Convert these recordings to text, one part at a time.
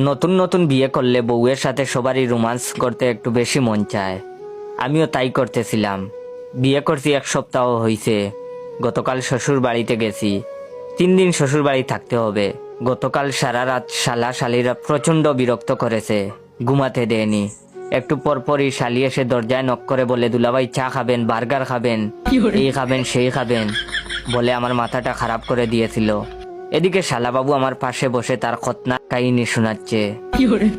নতুন নতুন বিয়ে করলে বউয়ের সাথে সবারই রোমান্স করতে একটু বেশি মন চায়। আমিও তাই করতেছিলাম। বিয়ে করছি 1 সপ্তাহ হয়েছে। গতকাল শ্বশুর বাড়িতে গেছি। 3 দিন শ্বশুর বাড়ি থাকতে হবে। গতকাল সারা রাত শালা শালিরা প্রচন্ড বিরক্ত করেছে, ঘুমাতে দেয়নি। একটু পরপরই শালি এসে দরজায় নক করে বলে, দুলাভাই চা খাবেন, বার্গার খাবেন, এই খাবেন সেই খাবেন বলে আমার মাথাটা খারাপ করে দিয়েছিল। এদিকে শালাবাবু আমার পাশে বসে তার খতনা কাহিনী শোনাচ্ছে।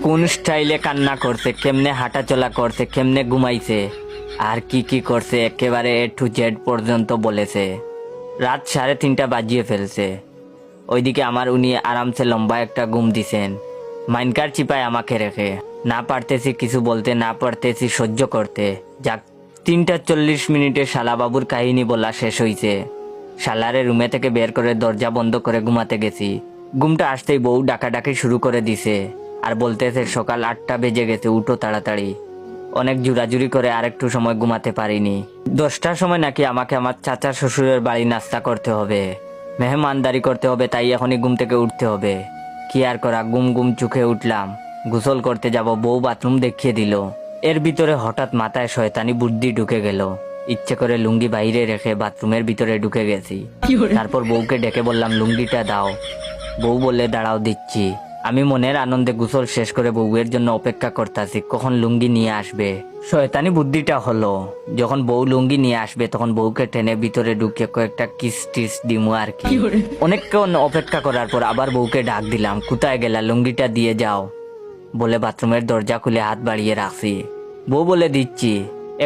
কোন স্টাইলে কান্না করছে, কেমনে হাঁটা চলা করছে, কেমনে ঘুমাইছে, আর কি কি করছে একেবারে A to Z পর্যন্ত বলেছে। রাত 3:30 বাজিয়ে ফেলছে। ওইদিকে আমার উনি আরামসে লম্বা একটা ঘুম দিছেন, মাইনকার চিপায় আমাকে রেখে। না পারতেছি কিছু বলতে, না পারতেছি সহ্য করতে। যাক, 3:40 শালাবাবুর কাহিনী বলা শেষ হইছে। শালারে রুমে থেকে বের করে দরজা বন্ধ করে ঘুমাতে গেছি। ঘুমটা আসতেই বউ ডাকাডাকি শুরু করে দিছে আর বলতেছে, সকাল 8টা বেজে গেছে, উঠো তাড়াতাড়ি। অনেক জুরাজুরি করে আরেকটু সময় ঘুমাতে পারিনি। 10টার সময় নাকি আমাকে আমার চাচা শ্বশুরের বাড়ি নাস্তা করতে হবে, মেহমানদারি করতে হবে, তাই এখনই ঘুম থেকে উঠতে হবে। কি আর করা, গুম গুম চোখে উঠলাম। গোসল করতে যাব, বউ বাথরুম দেখিয়ে দিল। এর ভিতরে হঠাৎ মাথায় শয়তানি বুদ্ধি ঢুকে গেল। ইচ্ছে করে লুঙ্গি বাইরে রেখে বাথরুমের ভিতরে ঢুকে গেছি। তারপর বউকে ডেকে বললাম, লুঙ্গিটা দাও। বউ বলে, দাঁড়াও দিচ্ছি। আমি মনের আনন্দে গোসল শেষ করে বউয়ের জন্য অপেক্ষা করতেছি কখন লুঙ্গি নিয়ে আসবে। শয়তানি বুদ্ধিটা হলো, যখন বউ লুঙ্গি নিয়ে আসবে তখন বউকে টেনে ভিতরে ঢুকে কয়েকটা কিস টিস দিমু আর কি। অনেকক্ষণ অপেক্ষা করার পর আবার বউকে ডাক দিলাম, কোথায় গেলা, লুঙ্গিটা দিয়ে যাও বলে বাথরুমের দরজা খুলে হাত বাড়িয়ে রাখছি। বউ বলে, দিচ্ছি।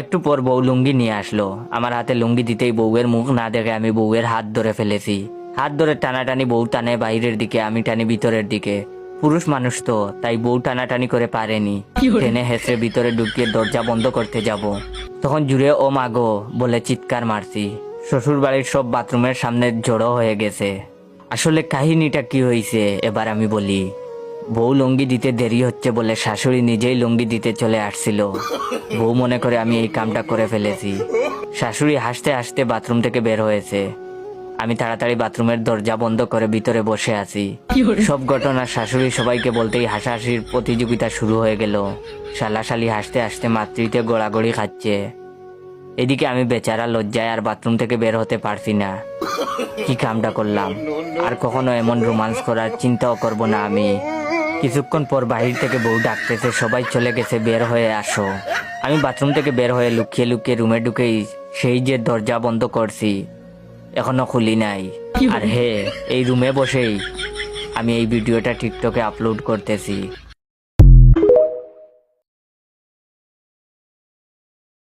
একটু পর বউ লুঙ্গি নিয়ে আসলো। আমার হাতে লুঙ্গি দিতেই বউয়ের মুখ না দেখে আমি বউয়ের হাত ধরে ফেলেছি। হাত ধরে টানাটানি, বউ টানে বাইরের দিকে, আমি টানি ভিতরের দিকে। পুরুষ মানুষ তো, তাই বউ টানাটানি করে পারেনি। টেনে হেসে ভিতরে ঢুকিয়ে দরজা বন্ধ করতে যাব, তখন জুড়ে ও মাগো বলে চিৎকার মারছি। শ্বশুর বাড়ির সব বাথরুমের সামনে জড়ো হয়ে গেছে। আসলে কাহিনীটা কি হয়েছে এবার আমি বলি। বউ লুঙ্গি দিতে দেরি হচ্ছে বলে শাশুড়ি নিজেই লুঙ্গি দিতে চলে আসছিল। বউ মনে করে আমি এই কামটা করে ফেলেছি। শাশুড়ি হাসতে হাসতে বাথরুম থেকে বের হয়েছে। আমি তাড়াতাড়ি বাথরুমের দরজা বন্ধ করে ভিতরে বসে আছি। সব ঘটনা শাশুড়ি সবাইকে বলতেই হাসাহাসির প্রতিযোগিতা শুরু হয়ে গেল। শালাশালি হাসতে হাসতে মাতৃতে গোড়াগড়ি খাচ্ছে। এদিকে আমি বেচারা লজ্জায় আর বাথরুম থেকে বের হতে পারছি না। কি কামটা করলাম, আর কখনো এমন রোমান্স করার চিন্তাও করব না আমি। কিছুক্ষণ পর বাহির থেকে বউ ডাকতেছে, সবাই চলে গেছে, বের হয়ে আসো। আমি বাথরুম থেকে বের হয়ে লুকিয়ে লুকিয়ে রুমে ঢুকেই সেই যে দরজা বন্ধ করছি এখনো খুলি নাই। আর হে, এই রুমে বসেই আমি এই ভিডিওটা টিকটকে আপলোড করতেছি।